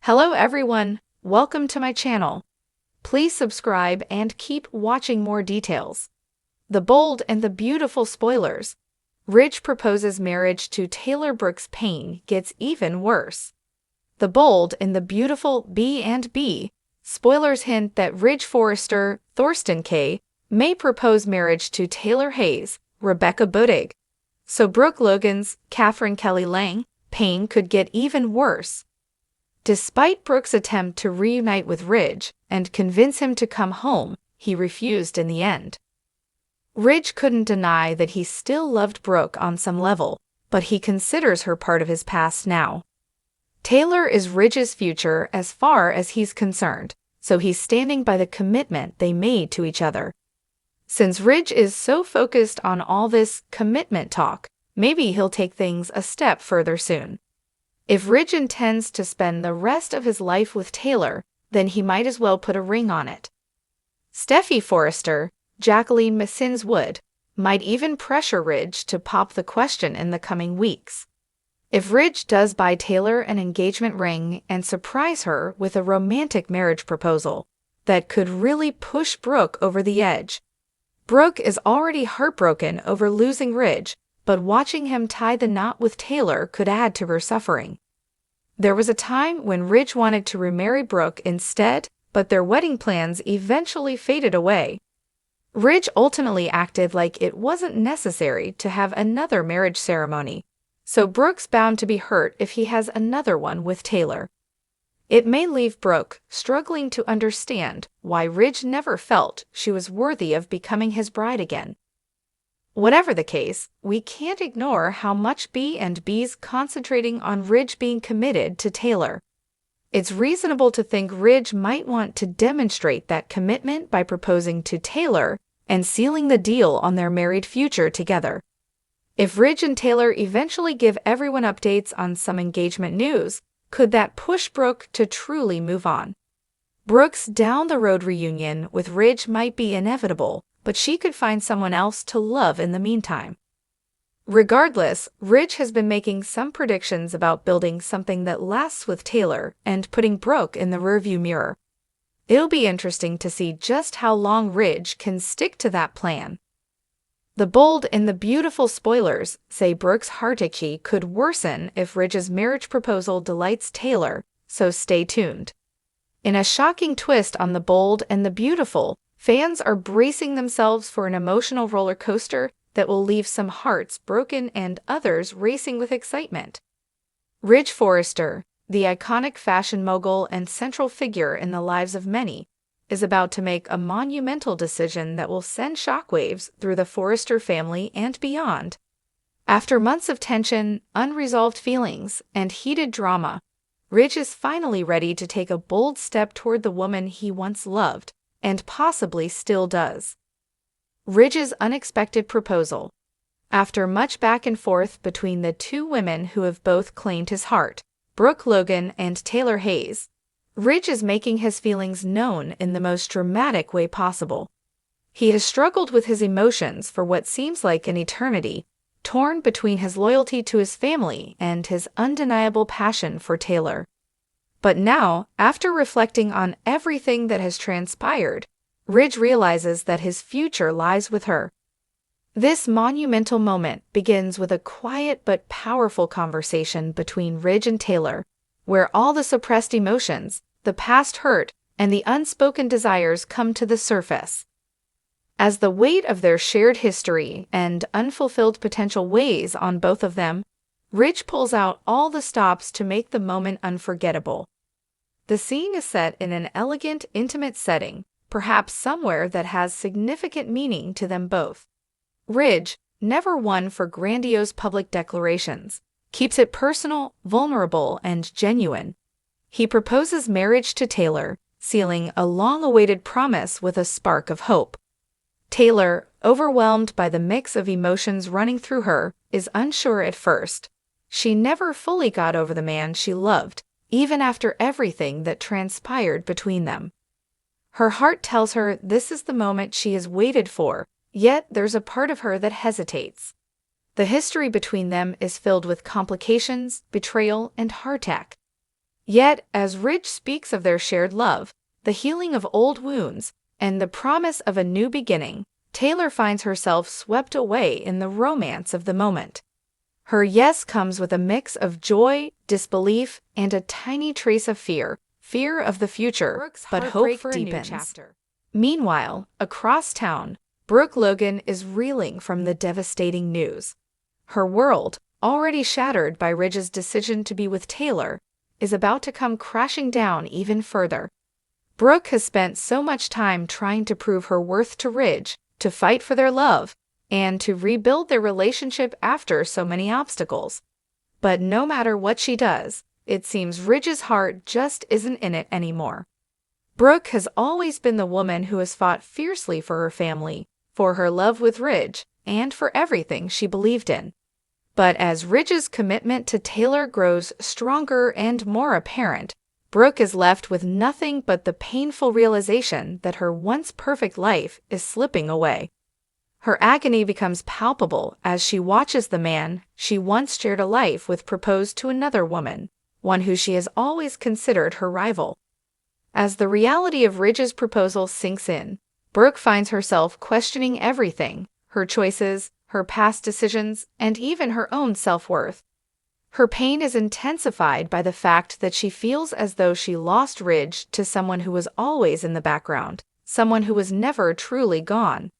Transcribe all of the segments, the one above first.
Hello everyone, welcome to my channel. Please subscribe and keep watching more details. The bold and the beautiful spoilers. Ridge proposes marriage to Taylor. Brooke's pain gets even worse. The bold and the beautiful B&B. Spoilers hint that Ridge Forrester, Thorsten K., may propose marriage to Taylor Hayes, Rebecca Budig. So Brooke Logan's, Catherine Kelly Lang, pain could get even worse. Despite Brooke's attempt to reunite with Ridge and convince him to come home, he refused in the end. Ridge couldn't deny that he still loved Brooke on some level, but he considers her part of his past now. Taylor is Ridge's future as far as he's concerned, so he's standing by the commitment they made to each other. Since Ridge is so focused on all this commitment talk, maybe he'll take things a step further soon. If Ridge intends to spend the rest of his life with Taylor, then he might as well put a ring on it. Steffi Forrester, Jacqueline Missins Wood, might even pressure Ridge to pop the question in the coming weeks. If Ridge does buy Taylor an engagement ring and surprise her with a romantic marriage proposal, that could really push Brooke over the edge. Brooke is already heartbroken over losing Ridge, but watching him tie the knot with Taylor could add to her suffering. There was a time when Ridge wanted to remarry Brooke instead, but their wedding plans eventually faded away. Ridge ultimately acted like it wasn't necessary to have another marriage ceremony, so Brooke's bound to be hurt if he has another one with Taylor. It may leave Brooke struggling to understand why Ridge never felt she was worthy of becoming his bride again. Whatever the case, we can't ignore how much B&B's concentrating on Ridge being committed to Taylor. It's reasonable to think Ridge might want to demonstrate that commitment by proposing to Taylor and sealing the deal on their married future together. If Ridge and Taylor eventually give everyone updates on some engagement news, could that push Brooke to truly move on? Brooke's down-the-road reunion with Ridge might be inevitable, but she could find someone else to love in the meantime. Regardless, Ridge has been making some predictions about building something that lasts with Taylor and putting Brooke in the rearview mirror. It'll be interesting to see just how long Ridge can stick to that plan. The bold and the beautiful spoilers say Brooke's heartache could worsen if Ridge's marriage proposal delights Taylor, so stay tuned. In a shocking twist on the bold and the beautiful, fans are bracing themselves for an emotional roller coaster that will leave some hearts broken and others racing with excitement. Ridge Forrester, the iconic fashion mogul and central figure in the lives of many, is about to make a monumental decision that will send shockwaves through the Forrester family and beyond. After months of tension, unresolved feelings, and heated drama, Ridge is finally ready to take a bold step toward the woman he once loved, and possibly still does. Ridge's unexpected proposal. After much back and forth between the two women who have both claimed his heart, Brooke Logan and Taylor Hayes, Ridge is making his feelings known in the most dramatic way possible. He has struggled with his emotions for what seems like an eternity, torn between his loyalty to his family and his undeniable passion for Taylor. But now, after reflecting on everything that has transpired, Ridge realizes that his future lies with her. This monumental moment begins with a quiet but powerful conversation between Ridge and Taylor, where all the suppressed emotions, the past hurt, and the unspoken desires come to the surface. As the weight of their shared history and unfulfilled potential weighs on both of them, Ridge pulls out all the stops to make the moment unforgettable. The scene is set in an elegant, intimate setting, perhaps somewhere that has significant meaning to them both. Ridge, never one for grandiose public declarations, keeps it personal, vulnerable, and genuine. He proposes marriage to Taylor, sealing a long-awaited promise with a spark of hope. Taylor, overwhelmed by the mix of emotions running through her, is unsure at first. She never fully got over the man she loved, even after everything that transpired between them. Her heart tells her this is the moment she has waited for, yet there's a part of her that hesitates. The history between them is filled with complications, betrayal, and heartache. Yet, as Ridge speaks of their shared love, the healing of old wounds, and the promise of a new beginning, Taylor finds herself swept away in the romance of the moment. Her yes comes with a mix of joy, disbelief, and a tiny trace of fear of the future, but hope for a new chapter. Meanwhile, across town, Brooke Logan is reeling from the devastating news. Her world, already shattered by Ridge's decision to be with Taylor, is about to come crashing down even further. Brooke has spent so much time trying to prove her worth to Ridge, to fight for their love, and to rebuild their relationship after so many obstacles. But no matter what she does, it seems Ridge's heart just isn't in it anymore. Brooke has always been the woman who has fought fiercely for her family, for her love with Ridge, and for everything she believed in. But as Ridge's commitment to Taylor grows stronger and more apparent, Brooke is left with nothing but the painful realization that her once perfect life is slipping away. Her agony becomes palpable as she watches the man she once shared a life with propose to another woman, one who she has always considered her rival. As the reality of Ridge's proposal sinks in, Brooke finds herself questioning everything, her choices, her past decisions, and even her own self-worth. Her pain is intensified by the fact that she feels as though she lost Ridge to someone who was always in the background, someone who was never truly gone.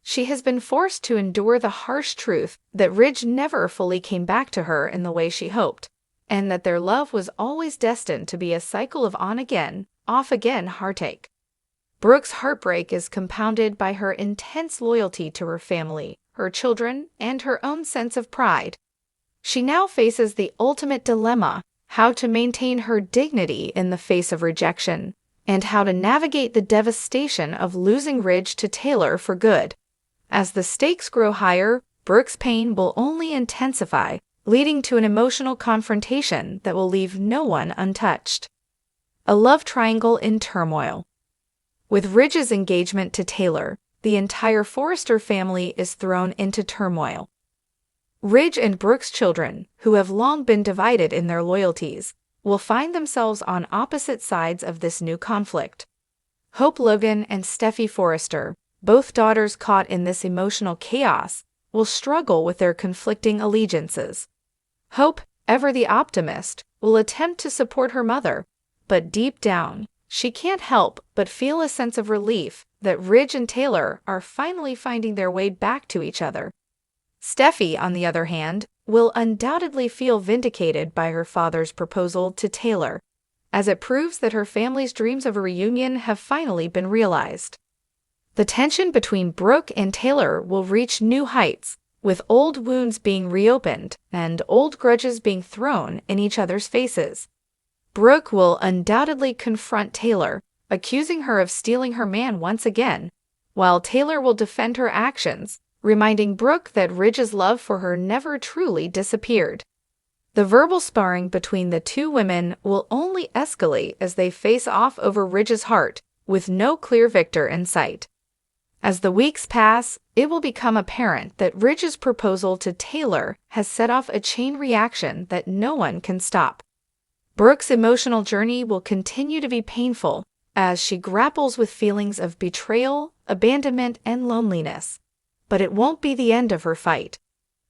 She has been forced to endure the harsh truth that Ridge never fully came back to her in the way she hoped, and that their love was always destined to be a cycle of on-again, off-again heartache. Brooke's heartbreak is compounded by her intense loyalty to her family, her children, and her own sense of pride. She now faces the ultimate dilemma: how to maintain her dignity in the face of rejection, and how to navigate the devastation of losing Ridge to Taylor for good. As the stakes grow higher, Brooke's pain will only intensify, leading to an emotional confrontation that will leave no one untouched. A love triangle in turmoil. With Ridge's engagement to Taylor, the entire Forrester family is thrown into turmoil. Ridge and Brooke's children, who have long been divided in their loyalties, will find themselves on opposite sides of this new conflict. Hope Logan and Steffi Forrester, both daughters caught in this emotional chaos, will struggle with their conflicting allegiances. Hope, ever the optimist, will attempt to support her mother, but deep down, she can't help but feel a sense of relief that Ridge and Taylor are finally finding their way back to each other. Steffi, on the other hand, will undoubtedly feel vindicated by her father's proposal to Taylor, as it proves that her family's dreams of a reunion have finally been realized. The tension between Brooke and Taylor will reach new heights, with old wounds being reopened and old grudges being thrown in each other's faces. Brooke will undoubtedly confront Taylor, accusing her of stealing her man once again, while Taylor will defend her actions, reminding Brooke that Ridge's love for her never truly disappeared. The verbal sparring between the two women will only escalate as they face off over Ridge's heart, with no clear victor in sight. As the weeks pass, it will become apparent that Ridge's proposal to Taylor has set off a chain reaction that no one can stop. Brooke's emotional journey will continue to be painful as she grapples with feelings of betrayal, abandonment, and loneliness. But it won't be the end of her fight.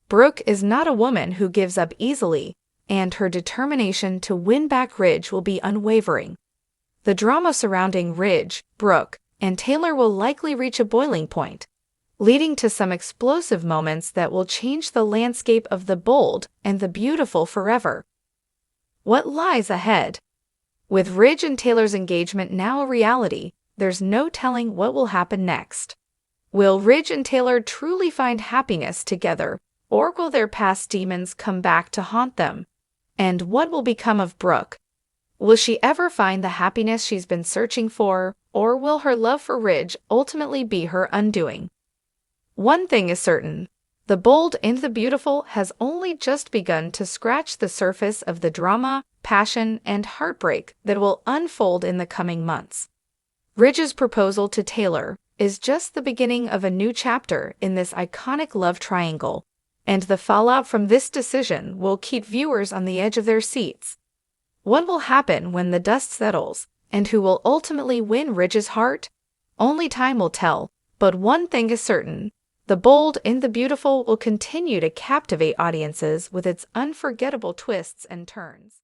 Brooke is not a woman who gives up easily, and her determination to win back Ridge will be unwavering. The drama surrounding Ridge, Brooke, and Taylor will likely reach a boiling point, leading to some explosive moments that will change the landscape of the bold and the beautiful forever. What lies ahead? With Ridge and Taylor's engagement now a reality, there's no telling what will happen next. Will Ridge and Taylor truly find happiness together, or will their past demons come back to haunt them? And what will become of Brooke? Will she ever find the happiness she's been searching for, or will her love for Ridge ultimately be her undoing? One thing is certain: the bold and the beautiful has only just begun to scratch the surface of the drama, passion, and heartbreak that will unfold in the coming months. Ridge's proposal to Taylor is just the beginning of a new chapter in this iconic love triangle, and the fallout from this decision will keep viewers on the edge of their seats. What will happen when the dust settles, and who will ultimately win Ridge's heart? Only time will tell, but one thing is certain: The Bold and the Beautiful will continue to captivate audiences with its unforgettable twists and turns.